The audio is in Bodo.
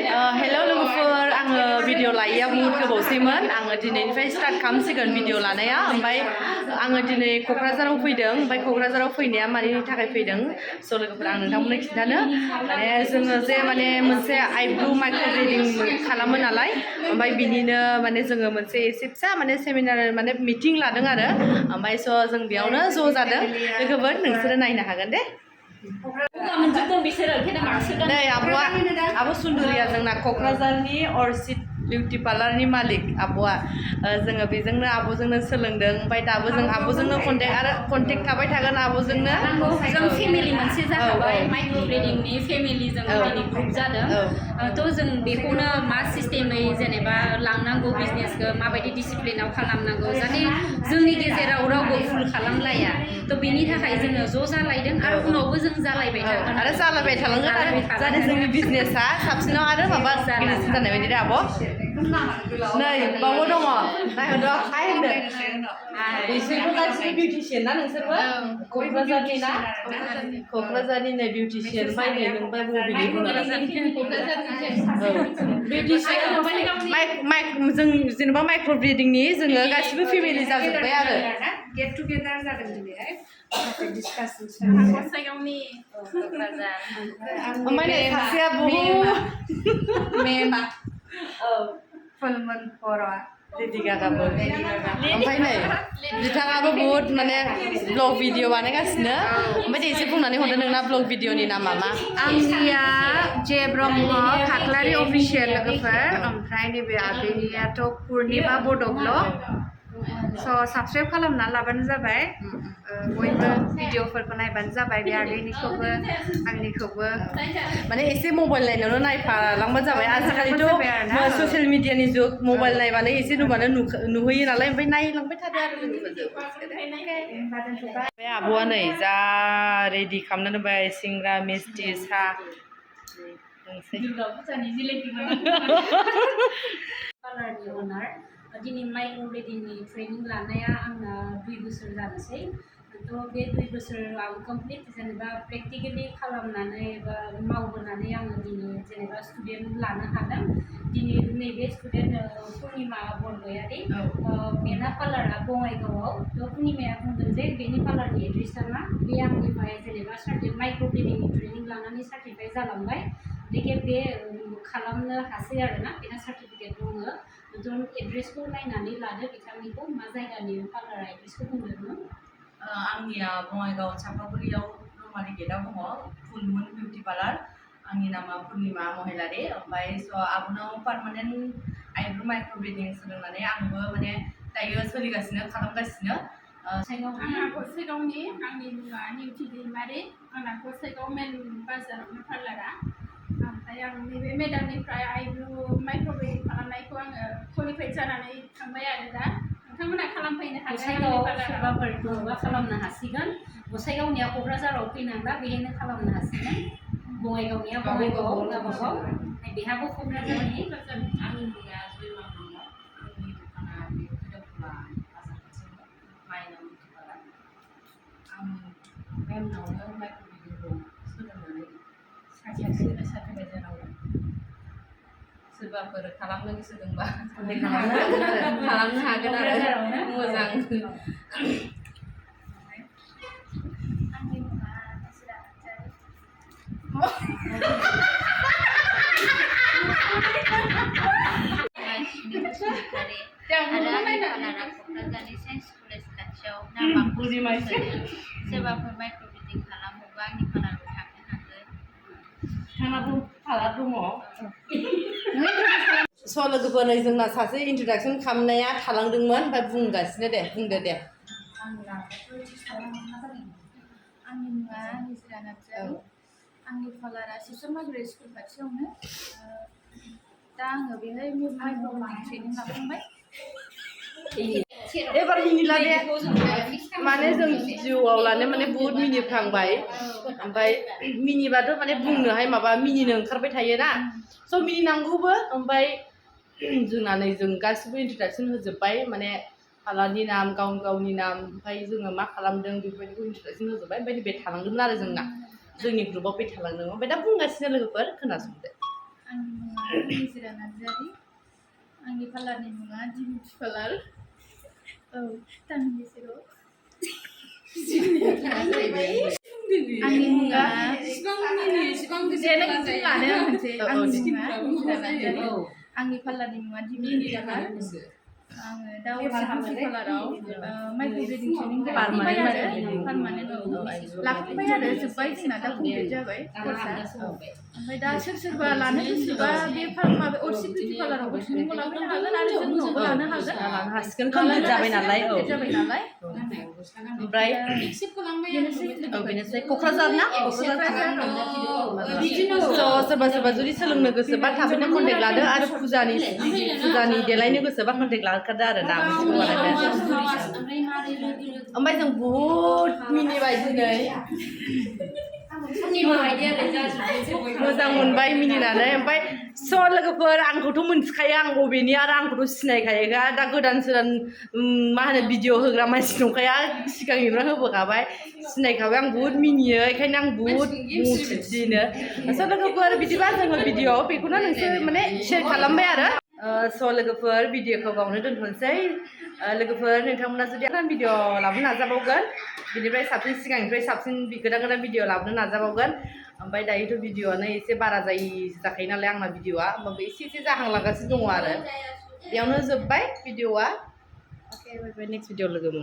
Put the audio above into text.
हेलौ लोगोफोर आङो भिडिअ लायैया बहुत गोबावसैमोन आङो दिनैनिफ्राय स्टार्ट खालामसिगोन भिडिअ लानाया ओमफ्राय आङो दिनै क'क्राझाराव फैदों ओमफ्राय क'क्राझाराव फैनाया मानि थाखाय फैदों स' लोगोफोर आं नोंथांमोननो खिन्थानो माने जोङो जे माने मोनसे आइब्रु माइक्र' ब्लेडिं खालामो नालाय ओमफ्राय बिनिनो माने जोङो मोनसे एसे फिसा माने सेमिनार माने मिटिं लादों आरो ओमफ्राय स' जों बेयावनो ज' जादों लोगोफोर नोंसोरो नायनो हागोन दे नै आब' सुन्दुरिया जोंना क'क्राझारनि अर्चिड बिउटि पार्लारनि मालिक आब'आ जोङो बेजोंनो आब'जोंनो सोलोंदों ओमफ्राय दाबो जों आब'जोंनो कन्टेक्ट थाबाय थागोन आब'जोंनो जों फेमिलि मोनसे जाखाबाय माइक्र' ब्लेडिंनि फेमिलि जों दिनै ग्रुप जादों थ' जों बेखौनो मा सिस्टेमै जेनेबा लांनांगौ बिजनेसखौ माबायदि डिसिप्लिनाव खालामनांगौ जाहाथे जोंनि गेजेराव रावबो भुल खालामलाया थ' बेनि थाखाय जोङो ज' जालायदों आरो उनावबो जों जालायबाय थागोन आरो जालायबाय थालांगोन आरो जाहाथे जोंनि बिजनेसा साबसिनाव आरो माबा गिदिरसिन जानाय बायदि आब' नै बावबो दङ नायहरदो हाय होनदो बिसोरबो गासिबो बिउटिसियान ना नोंसोरबो क'क्राझारनि ना क'क्राझारनि नै बिउटिसियान ओमफ्राय नै नोंबो बबेनि बिउटिसियान जों जेनेबा माइक्र' ब्लेडिंनि जोङो गासिबो फेमिलि जाजोब्बाय आरो गेट टुगेदार जादों दिनैहाय डिसकासन गसाइगावनि क'क्राझार ओमफ्राय नै सासेया बहुद मेमा फुलमोन बर'आ लेडि गागाबो ओमफ्राय नै बिथाङाबो बहुद माने ब्लग भिडिअ बानायगासिनो ओमफ्राय दे एसे बुंनानै हरदो नोंना ब्लग भिडिअनि नामा मा आंनिया जे ब्रह्म खाख्लारि अफिसियेल लोगोफोर ओमफ्राय नैबे आगैनियाथ' पुर्निमा बड' ब्लग स' साबसक्राइब खालामना लाबानो जाबाय बयबो भिडिअफोरखौ नायबानो जाबाय बे आगैनिखौबो आंनिखौबो माने एसे मबाइल नायनायावनो नायफालांबानो जाबाय आजिखालिथ' ससियेल मिडियानि जुग मबाइल नायबानो एसे नुबानो नुहैयो नालाय ओमफ्राय नायलांबाय थादो आरो बे आब'आ नै जा रेडि खालामनानै दोनबाय सिंग्रा मिस्थि साहा दिनै माइक्र' ब्लेडिंनि ट्रेनिं लानाया आंना 2 बोसोर जानोसै थ' बे 2 बोसोराव कमप्लिट जेनेबा प्रेक्टिकेलि खालामनानै बा मावबोनानै आङो दिनै जेनेबा स्टुडेन्ट लानो हादों दिनै नैबे स्टुडेन्ट पुर्निमा बरगयारि बेना पार्लारा बङाइगावआव थ' पुर्निमाया बुंदों जे बेनि पार्लारनि एड्रेसा मा बे आंनिफ्राय जेनेबा माइक्र' ब्लेडिंनि ट्रेनिं लानानै सार्टिफाइ जालांबाय लेके बे खालामनो हासै आरोना बेना सार्टिफिकेट दङ एड्रेसखौ नायनानै लादो बिथांनिखौ मा जायगानि पार्लारा एड्रेसखौ बुंदोंमोन आंनिया बङाइगाव चापागुरियाव रमारि गेटआव दङ फुलमुन बिउटि पार्लार आंनि नामा पुर्निमा महिलारि ओमफ्राय स' आब'नाव पार्मानेन्ट आइब्रु माइक्र' ब्लेडिं सोलोंनानै आंबो माने दायो सोलिगासिनो खालामगासिनो आंना गसाइगावनि आंनि मुङा निउथि दैमारि आंना गसाइगाव मेन बाजारावनो पार्लारा ओमफ्राय आं नैबे मेदामनिफ्राय आइब्रु माइक्र' ब्लेडिं खालामनायखौ आङो क्वालिफाइड जानानै थांबाय आरो दा नोंथांमोना खालामफैनो हागोन सोरबाफोर दङबा खालामनो हासिगोन गसाइगावनिया क'क्राझाराव फैनांला बेहायनो खालामनो हासिगोन बङाइगावनिया बङाइगावआव गावबागाव बेहाबो क'क्राझारनि आंनि मुङा जयमा ब्रह्म आंनि दखाना बे फैदाफुला बाजार खाथियावनो माइनाव बिउटि पार्लार आं मेमनावनो माइक्र' ब्लेडिंखौ सोलोंनानै सार्टिफाइड जानांगौ सोरबाफोर खालामनो गोसो दंबा खालामनो हागोन आरो मोजां आंनि मुङा नसिरा नार्जारि आरो आंनि पार्लारा क'क्राझारनि साइन्स कलेज खाथियाव सोरबाफोर माइक्र' ब्लेडिं खालामोबा आंनि पार्लाराव थांनो हागोन थांनाबो पार्लार दङ स' लोगोफोर नै जोंना सासे इन्ट्रडाक्सन खालामनाया थालांदोंमोन ओमफ्राय बुंगासिनो दे बुंदो दे आंनि मुङा निजिरा नार्जारि आंनि पार्लारा सिस्टार मार्गारेट स्कुल खाथियावनो दा आङो बेहाय माइक्र' ब्लेडिं ट्रेनिं लाखांबाय एबार मिनिला दे माने जों भिडिअआव लानो माने बुहुत मिनिफ्रांबाय ओमफ्राय मिनिबाथ' माने बुंनोहाय माबा मिनिनो ओंखारबाय थायोना स' मिनिनांगौबो ओमफ्राय जोंना नै जों गासिबो इन्ट्रडाक्सन होजोब्बाय माने पार्लारनि नाम गावनि नाम ओमफ्राय जोङो मा खालामदों बेफोरबायदिखौ इन्ट्रडाक्सन होजोब्बाय ओमफ्राय बे थालांदोंमोन आरो जोंनि ग्रुपआव बे थालांदों ओमफ्राय दा बुंगासिनो लोगोफोर खोनासंदो आंनि मुङा निजिरा नार्जारि आंनि पार्लारनि मुङा दिमिति पार्लार औ तामिलनि सेराव आंनि मुङा जेनेबा जों लानो होनसै आंनि मुङा निजिरा नार्जारि आंनि पार्लारनि मुङा दिमिति पार्लार आङो दा बिउटि पार्लाराव माइक्र' ब्लेडिं ट्रेनिं लाखांबाय आरो पार्मानेन्ट लाखांबाय आरो जोब्बाय जोंना दा कमप्लिट जाबाय कर्सआ ओमफ्राय दा सोरबा लानो गोसोबा बे माबा अरसि बिउटि पार्लारावबो ट्रेनिंखौ लाफैनो हागोन आरो जोंनावबो लानो हागोन लानो हासिगोन कमप्लिट जाबाय नालाय औ जाबाय नालाय ओमफ्राय बेनोसै क'क्राझार ना सोरबा जुदि सोलोंनो गोसोबा थाबैनो कन्टेक्ट लादो आरो फुजानि देलायनो गोसोबा कन्टेक्ट लाखादो आरो ना ओमफ्राय जों बहुद मिनिबाय दिनै मोजां मोनबाय मिनिनानै ओमफ्राय स' लोगोफोर आंखौथ' मोनथिखायो आं बबेनि आरो आंखौथ' सिनायखायोगा दा गोदान मा होनो भिडिअ होग्रा मानसि नंखाया सिगांनिफ्राय होबोखाबाय सिनायखाबाय आं बहुद मिनियो बेखायनो आं बहुद मुथिनो स' लोगोफोर बिदिबा जोङो भिडिअ बेखौनो नोंसोर माने शेयार खालामबाय आरो स' लोगोफोर भिडिअखौ बावनो दोनथ'नोसै लोगोफोर नोंथांमोना जुदि गोदान भिडिअ लाबोनो नाजाबावगोन बिनिफ्राय साबसिन सिगांनिफ्राय साबसिन गोदान भिडिअ लाबोनो नाजाबावगोन ओमफ्राय दायोथ' भिडिअआनो एसे बारा जाखायो नालाय आंना भिडिअआ होमबाबो एसे जाहांलांगासिनो दङ आरो बेयावनो जोब्बाय भिडिअआ अके नेक्स्ट भिडिअ लोगो मोनगोन